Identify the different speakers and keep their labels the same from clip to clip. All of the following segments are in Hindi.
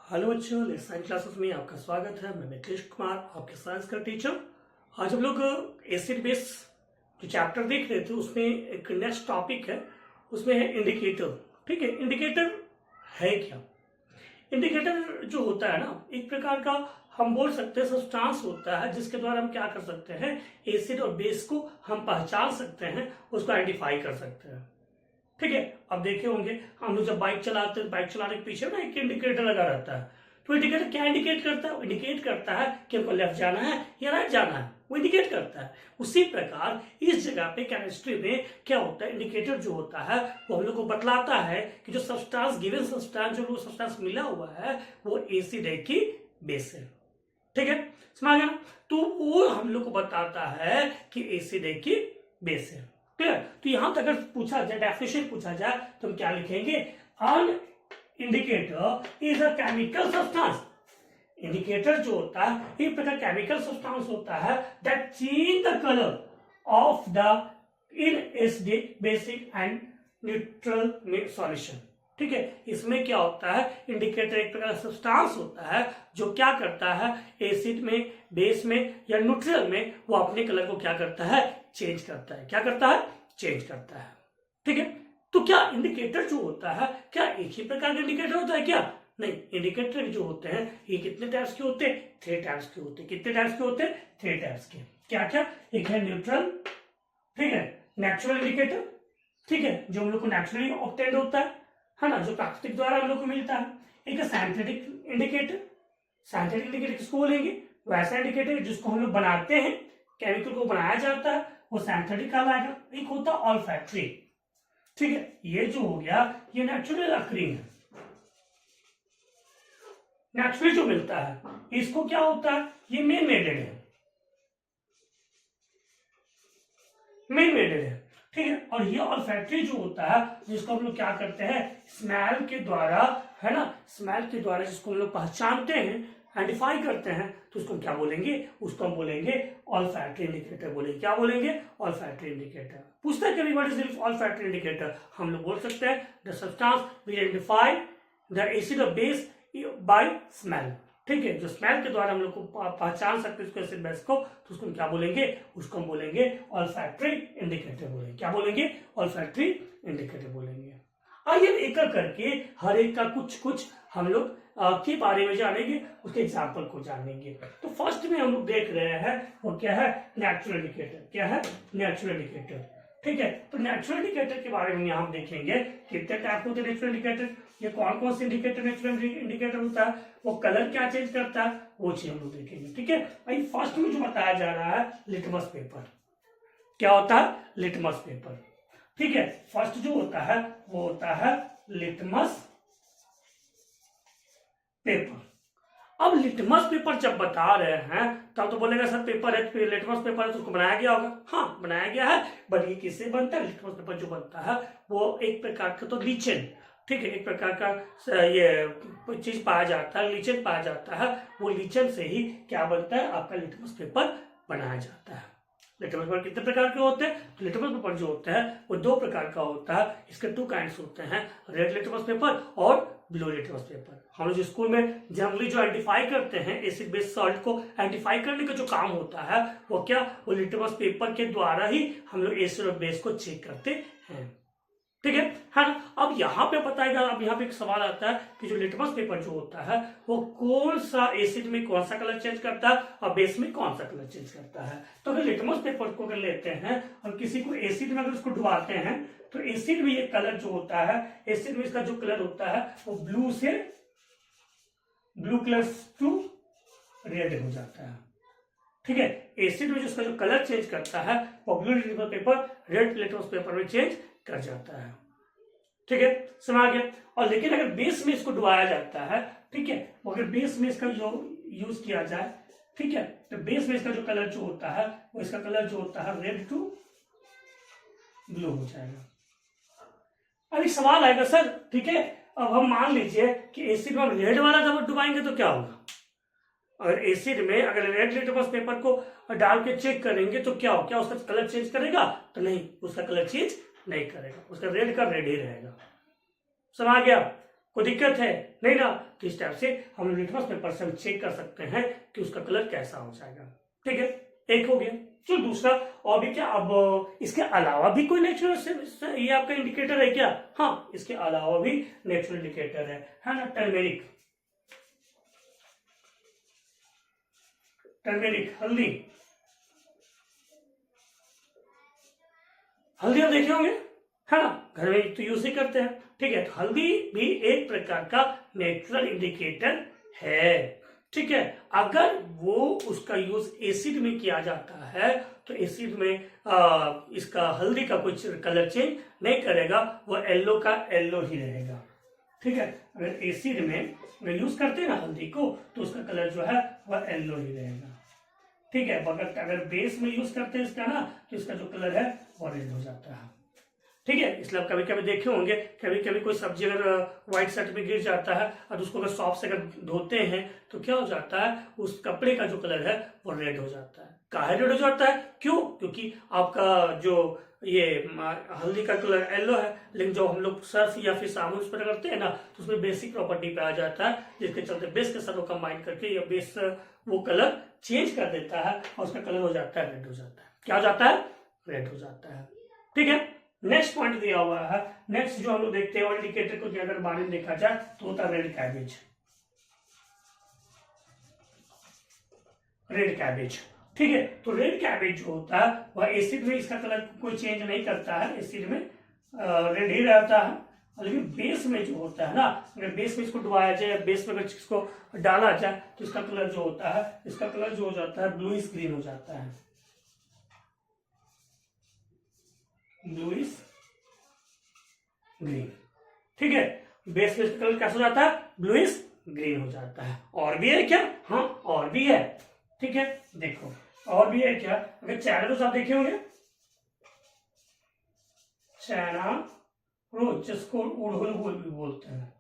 Speaker 1: हेलो बच्चों, साइंस क्लासेस में आपका स्वागत है। मैं मिथिलेश कुमार, आपके साइंस का टीचर। आज हम लोग एसिड बेस जो चैप्टर देख रहे थे उसमें एक नेक्स्ट टॉपिक है, उसमें है इंडिकेटर। ठीक है, इंडिकेटर है क्या? इंडिकेटर जो होता है ना, एक प्रकार का हम बोल सकते हैं सब्सटेंस होता है जिसके द्वारा हम क्या कर सकते हैं, एसिड और बेस को हम पहचान सकते हैं, उसको आइडेंटिफाई कर सकते हैं। ठीक है, अब देखे होंगे हम लोग जब बाइक चलाते हैं, बाइक चलाने के पीछे ना एक इंडिकेटर लगा रहता है। तो इंडिकेटर क्या इंडिकेट करता है? वो इंडिकेट करता है कि हमको लेफ्ट जाना है या राइट जाना है, वो इंडिकेट करता है। उसी प्रकार इस जगह पे केमिस्ट्री में क्या होता है, इंडिकेटर जो होता है वो हम लोग को बतलाता है कि जो सब्सटेंस, गिवन सब्सटेंस, जो सब्सटेंस मिला हुआ है वो एसिड है कि बेस है। ठीक है, समझ गया ना? तो वो हम लोग को बताता है कि एसिड है कि बेस है। क्लियर? तो यहां तक अगर पूछा जाए, डेफिनेशन पूछा जाए तो हम क्या लिखेंगे? An indicator is a chemical substance. Indicator जो होता है एक प्रकार केमिकल सब्सटेंस होता है that change the colour of the in acidic, basic and neutral solution. ठीक है, इसमें क्या होता है, इंडिकेटर एक प्रकार का सब्सटेंस होता है जो क्या करता है, एसिड में, बेस में या न्यूट्रल में वो अपने कलर को क्या करता है, चेंज करता है। क्या करता है? चेंज करता है। ठीक है, तो क्या इंडिकेटर जो होता है क्या एक ही प्रकार का इंडिकेटर होता है क्या? नहीं, इंडिकेटर जो होते हैं ये कितने टाइप्स के होते हैं? 3 टाइप्स के होते हैं। कितने टाइप्स के होते हैं? 3 टाइप्स के। क्या क्या? एक है न्यूट्रल, ठीक है, नेचुरल इंडिकेटर, ठीक है, जो हम लोग को नेचुरली ऑब्टेन्ड होता है ना, जो प्राकृतिक द्वारा हम लोग को मिलता है। एक है साइंटिफिक इंडिकेटर। साइंटिफिक इंडिकेटर किसको बोलेंगे? वैसा इंडिकेटर जिसको हम लोग बनाते हैं, केमिकल को बनाया जाता है, वो साइंटिफिक कहलाएगा। एक होता है ऑल्फैक्टरी। ठीक है, ये जो हो गया ये नेचुरल अक्रिंग है, नेचुरली जो मिलता है। इसको क्या होता है, ये मेन मेडेड है, मेन मेडेड है। ठीक है, और ये ऑल्फैक्टरी जो होता है जिसको हम लोग क्या करते हैं, स्मेल के द्वारा, है ना, स्मेल के द्वारा जिसको हम लोग पहचानते हैं, आइडेंटिफाई करते हैं, तो उसको क्या बोलेंगे? उसको हम बोलेंगे ऑल्फैक्टरी इंडिकेटर बोलेंगे। क्या बोलेंगे? Olfactory indicator. पूछता है कभी व्हाट इज ऑल्फैक्टरी इंडिकेटर, हम लोग बोल सकते हैं the substance we identify the acid और बेस बाय स्मेल। ठीक है, जो स्मेल के द्वारा हम लोग को पहचान सकते हैं उसको, एसिड बेस को, तो उसको हम क्या बोलेंगे? उसको हम बोलेंगे ऑल्फैक्टरी इंडिकेटर बोलेंगे। क्या बोलेंगे? ऑल्फैक्टरी इंडिकेटर बोलेंगे। आइए एक एक करके हर एक का कुछ कुछ हम लोग के बारे में जानेंगे, उसके एग्जाम्पल को जानेंगे। तो फर्स्ट में हम लोग देख रहे हैं वो क्या है, नेचुरल इंडिकेटर। क्या है? Natural indicator. ठीक है, तो नेचुरल इंडिकेटर के बारे में यहाँ देखेंगे कितने टाइप होते हैं नेचुरल इंडिकेटर, ये कौन कौन से इंडिकेटर नेचुरल इंडिकेटर होता है, वो कलर क्या चेंज करता है, वो चीज हम लोग देखेंगे। ठीक है, भाई फर्स्ट में जो बताया जा रहा है लिटमस पेपर। क्या होता है? Litmus paper. ठीक है, फर्स्ट जो होता है वो होता है लिटमस पेपर। अब लिटमस पेपर जब बता रहे हैं तब तो बोलेगा सर पेपर है, लिटमस पेपर है तो उसको बनाया गया होगा। हाँ, बनाया गया है, बट ये किससे बनता है? लिटमस पेपर जो बनता है वो एक प्रकार का तो लीचेन, ठीक है, एक प्रकार का ये चीज पाया जाता है, लीचेन पाया जाता है, वो लीचेन से ही क्या बनता है, आपका लिटमस पेपर बनाया जाता है। लिटमस पेपर कितने प्रकार के होते हैं? तो लिटमस पेपर जो होता है वो 2 प्रकार का होता है। इसके 2 काइंड्स होते हैं, रेड लिटमस पेपर और ब्लू लिटमस पेपर। हम लोग स्कूल में जनरली जो आइडेंटिफाई करते हैं एसिड बेस सॉल्ट को आइडेंटिफाई करने का जो काम होता है वो क्या, वो लिटमस पेपर के द्वारा ही हम लोग एसिड और बेस को चेक करते हैं। ठीक है ना? अब यहाँ पे बताएगा, अब यहाँ पे एक सवाल आता है कि जो लिटमस पेपर जो होता है वो कौन सा एसिड में कौन सा कलर चेंज करता है और बेस में कौन सा कलर चेंज करता है। तो अगर लिटमस पेपर को अगर लेते हैं और किसी को एसिड में अगर उसको डुबाते हैं तो एसिड में ये कलर जो होता है, एसिड में इसका जो कलर होता है वो ब्लू से ब्लू कलर टू रेड हो जाता है। ठीक है, एसिड में जिसका जो कलर चेंज करता है वो blue litmus paper red litmus paper में चेंज कर जाता है। ठीक है, समझ गया। और लेकिन अगर बेस में इसको डुबाया जाता है, ठीक है, अगर बेस में इसका जो यूज किया जाए, ठीक है, तो बेस में इसका जो कलर जो होता है वो इसका कलर जो होता है रेड टू ब्लू हो जाएगा। अब एक सवाल आएगा सर, ठीक है, अब हम मान लीजिए कि एसिड में हम रेड वाला जब डुबाएंगे तो क्या होगा? अगर एसिड में अगर रेड लिटमस पेपर को डाल के चेक करेंगे तो क्या हो, क्या उसका कलर चेंज करेगा? तो नहीं, उसका कलर चेंज नहीं करेगा, उसका रेड का रेड ही रहेगा। समझ गया? कोई दिक्कत है नहीं ना? तो इस टाइप से हम लिटमस पेपर से हम चेक कर सकते हैं कि उसका कलर कैसा हो जाएगा। ठीक है, एक हो गया। चलो दूसरा और भी क्या, अब इसके अलावा भी कोई नेचुरल ये आपका इंडिकेटर है क्या? हाँ, इसके अलावा भी नेचुरल इंडिकेटर है ना? टर्मेरिक, हल्दी, हल्दी आप देखे होंगे है ना, घर में तो यूज ही करते हैं। ठीक है, तो हल्दी भी एक प्रकार का नेचुरल इंडिकेटर है। ठीक है, अगर वो उसका यूज एसिड में किया जाता है तो एसिड में इसका हल्दी का कुछ कलर चेंज नहीं करेगा, वो येलो का येलो ही रहेगा। ठीक है, अगर एसिड में यूज करते हैं ना हल्दी को तो उसका कलर जो है वह येलो ही रहेगा। ठीक है, अगर बेस में यूज करते हैं इसका ना तो इसका जो कलर है वो रेड हो जाता है। ठीक है, इसलिए आप कभी कभी देखे होंगे, कभी कभी कोई सब्जी अगर व्हाइट शर्ट में गिर जाता है और उसको अगर सॉफ्ट से अगर धोते हैं तो क्या हो जाता है, उस कपड़े का जो कलर है वो रेड हो जाता है। काहे रेड हो जाता है? क्यों? क्योंकि आपका जो ये हल्दी का कलर येलो है, लेकिन जो हम लोग सर्फ या फिर साबुन स्प्रे करते हैं ना तो उसमें बेसिक प्रॉपर्टी पे आ जाता है, जिसके चलते बेस के साथ कंबाइन करके या बेस वो कलर चेंज कर देता है और उसका कलर हो जाता है रेड हो जाता है। क्या हो जाता है? रेड हो जाता है। ठीक है, नेक्स्ट पॉइंट दिया हुआ है। नेक्स्ट जो हम लोग देखते हैं इंडिकेटर को अगर बारे में देखा जाए तो होता है रेड कैबेज। रेड कैबेज, ठीक है, तो रेड कैबेज जो होता है वह एसिड में इसका कलर कोई चेंज नहीं करता है, एसिड में रेड ही रहता है। लेकिन बेस में जो होता है ना, अगर बेस में इसको डुबाया जाए या बेस में अगर इसको डाला जाए तो इसका कलर जो होता है, इसका कलर जो हो जाता है ब्लूइश ग्रीन हो जाता है। ब्लूइश ग्रीन, ठीक है, बेस में इसका कलर कैसा हो जाता है? ब्लूइश ग्रीन हो जाता है। और भी है क्या? हाँ, और भी है। ठीक है, देखो और भी है क्या, अगर चाइना रोज आप देखे होंगे, चाइना रोज जिसको उड़हुल भी बोलते हैं,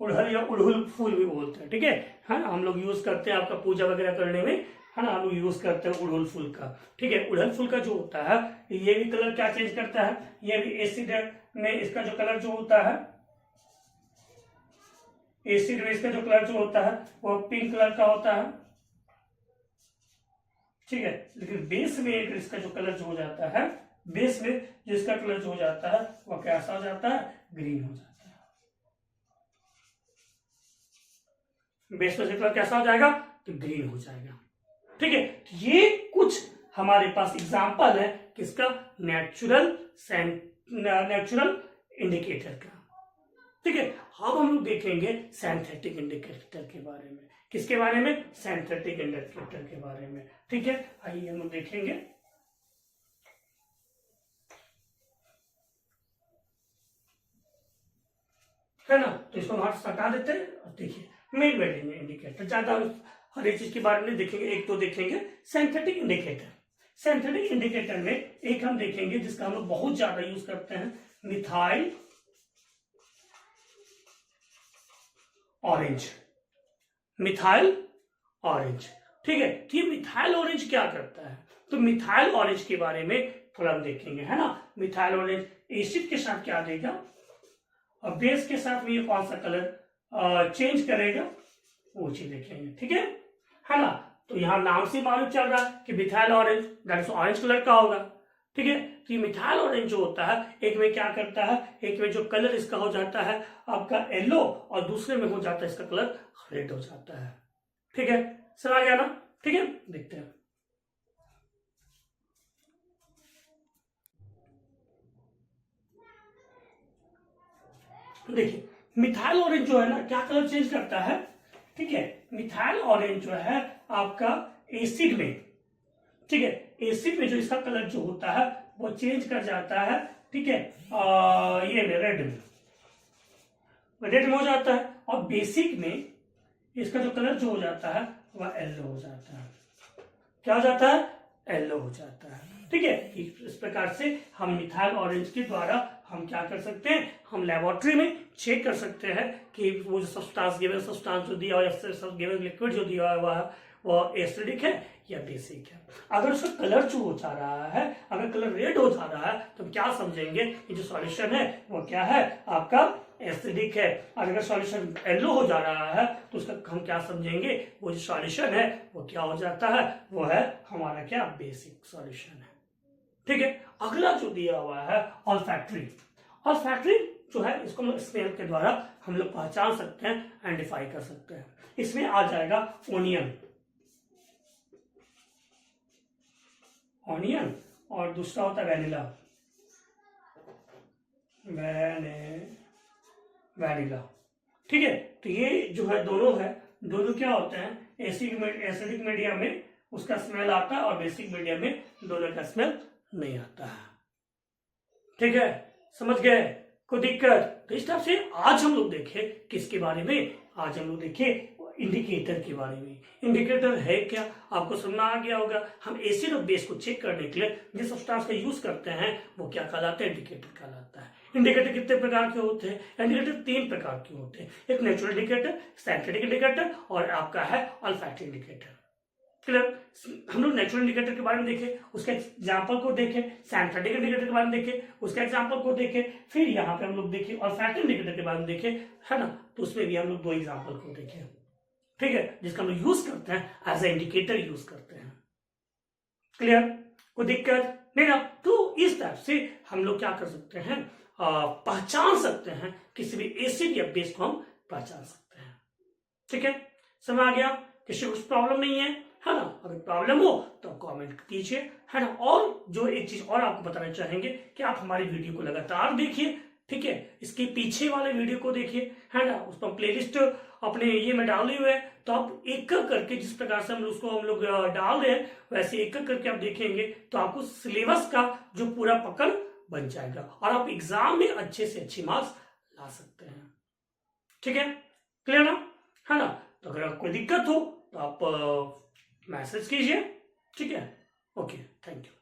Speaker 1: उड़हल या उड़हुल फूल भी बोलते हैं। ठीक है, हाँ, हम लोग यूज करते हैं आपका पूजा वगैरह करने में, है ना, हम लोग यूज करते हैं उड़हुल फूल का। ठीक है, उड़हुल फूल का जो होता है ये भी कलर क्या चेंज करता है, ये भी एसिड में इसका जो कलर जो होता है, एसिड में इसका जो कलर जो होता है वो पिंक कलर का होता है। ठीक है, लेकिन बेस में एक इसका जो कलर जो हो जाता है, बेस में जिसका कलर जो हो जाता है वह कैसा हो जाता है? ग्रीन हो जाता है। बेस में कलर कैसा हो जाएगा? तो ग्रीन हो जाएगा। ठीक है, ये कुछ हमारे पास एग्जांपल है किसका? नेचुरल इंडिकेटर का। ठीक है, अब हम लोग देखेंगे सिंथेटिक इंडिकेटर के बारे में। किसके बारे में? सिंथेटिक इंडिकेटर के बारे में। ठीक है, आइए हम लोग देखेंगे। है ना, तो इसको हम हटा देते हैं और देखिए मेन इंडिकेटर, ज्यादा हर एक चीज के बारे में देखेंगे, एक तो देखेंगे सिंथेटिक इंडिकेटर। सिंथेटिक इंडिकेटर में एक हम देखेंगे जिसका हम लोग बहुत ज्यादा यूज करते हैं, मिथाइल ऑरेंज। मिथाइल ऑरेंज, ठीक है, तो ये मिथाइल ऑरेंज क्या करता है? तो मिथाइल ऑरेंज के बारे में थोड़ा हम देखेंगे, है ना। मिथाइल ऑरेंज एसिड के साथ क्या देगा और बेस के साथ में ये कौन सा कलर चेंज करेगा वो चीज देखेंगे। ठीक है ना। तो यहां नाम से मालूम चल रहा है कि methyl orange that is orange colour का होगा। ठीक है, तो ये मिथाइल ऑरेंज जो होता है एक में क्या करता है, एक में जो कलर इसका हो जाता है आपका येलो और दूसरे में हो जाता है इसका कलर रेड हो जाता है। ठीक है, समझ आ गया ना। ठीक है, देखते हैं। देखिए मिथाइल ऑरेंज जो है ना क्या कलर चेंज करता है। ठीक है, मिथाइल ऑरेंज जो है आपका एसिड में, ठीक है, एसिड में जो इसका कलर जो होता है वो चेंज कर जाता है। ठीक है, ये रेड में हो जाता है और बेसिक में इसका जो कलर जो हो जाता है वह येलो हो जाता है। क्या हो जाता है? येलो हो जाता है। ठीक है, इस प्रकार से हम मिथाइल ऑरेंज के द्वारा हम क्या कर सकते हैं, हम लेबोरेटरी में चेक कर सकते हैं कि वो जो सब्सटेंस गिवन सब्सटेंस जो दिया हुआ है, गिवन लिक्विड जो दिया हुआ है वो एसिडिक है या बेसिक है। अगर उसका कलर जो हो जा रहा है, अगर कलर रेड हो जा रहा है तो क्या समझेंगे कि जो सॉल्यूशन है वो क्या है, आपका एसिडिक है। और अगर सॉल्यूशन येलो हो जा रहा है तो उसका हम क्या समझेंगे, वो जो सॉल्यूशन है वो क्या हो जाता है, वो है हमारा क्या, बेसिक सॉल्यूशन है। ठीक है। अगला जो दिया हुआ है ऑल्फैक्टरी। ऑल्फैक्टरी जो है इसको हम स्मेल के द्वारा हम लोग पहचान सकते हैं, आइडेंटिफाई कर सकते हैं। इसमें आ जाएगा ओनियन, ऑनियन, और दूसरा होता है वैनिला, वैनिला। ठीक है। तो ये जो है दोनों है, दोनों क्या होते हैं, एसिडिक मीडियम में उसका स्मेल आता है और बेसिक मीडियम में दोनों का स्मेल नहीं आता है। ठीक है, समझ गए, कोई दिक्कत? तो इस तरह से आज हम लोग देखें किसके बारे में, आज हम लोग देखें इंडिकेटर के बारे में। इंडिकेटर है क्या, आपको समझ आ गया होगा। हम एसिड और बेस को चेक करने के लिए जिस सब्सटेंस का यूज करते हैं वो क्या कहलाता है, इंडिकेटर कहलाता है। इंडिकेटर कितने प्रकार के होते हैं, इंडिकेटर 3 प्रकार के होते हैं, एक नेचुरल इंडिकेटर, सिंथेटिक इंडिकेटर और आपका है ऑल्फैक्टरी इंडिकेटर। क्लियर? हम लोग नेचुरल इंडिकेटर के बारे में देखें, उसके एग्जांपल को देखें, सिंथेटिक इंडिकेटर के बारे में देखें, उसके एग्जांपल को देखें, फिर यहाँ पे हम लोग देखें ऑल्फैक्टरी इंडिकेटर के बारे में देखें, है ना। तो उसमें भी हम लोग 2 एग्जांपल को देखें, ठीक है, जिसका हम लोग यूज करते हैं एज ए इंडिकेटर यूज करते हैं। क्लियर? कोई दिक्कत नहीं ना। तो इस टाइप से हम लोग क्या कर सकते हैं, पहचान सकते हैं, किसी भी एसिड या बेस को हम पहचान सकते हैं। ठीक है, समझ आ गया? किसी को कुछ प्रॉब्लम नहीं है ना? अगर प्रॉब्लम हो तो कमेंट कीजिए, है ना। और जो एक चीज और आपको बताना चाहेंगे कि आप हमारी वीडियो को लगातार देखिए, ठीक है, इसके पीछे वाले वीडियो को देखिए, है ना। उस पर प्लेलिस्ट अपने ये में डाले हुए हैं, तो आप एक एक करके, जिस प्रकार से हम लोग डाल रहे हैं वैसे एक एक करके आप देखेंगे तो आपको सिलेबस का जो पूरा पकड़ बन जाएगा और आप एग्जाम में अच्छे से अच्छी मार्क्स ला सकते हैं। ठीक है, क्लियर ना, है ना। तो अगर कोई दिक्कत हो तो आप मैसेज कीजिए, ठीक है। Okay, thank you.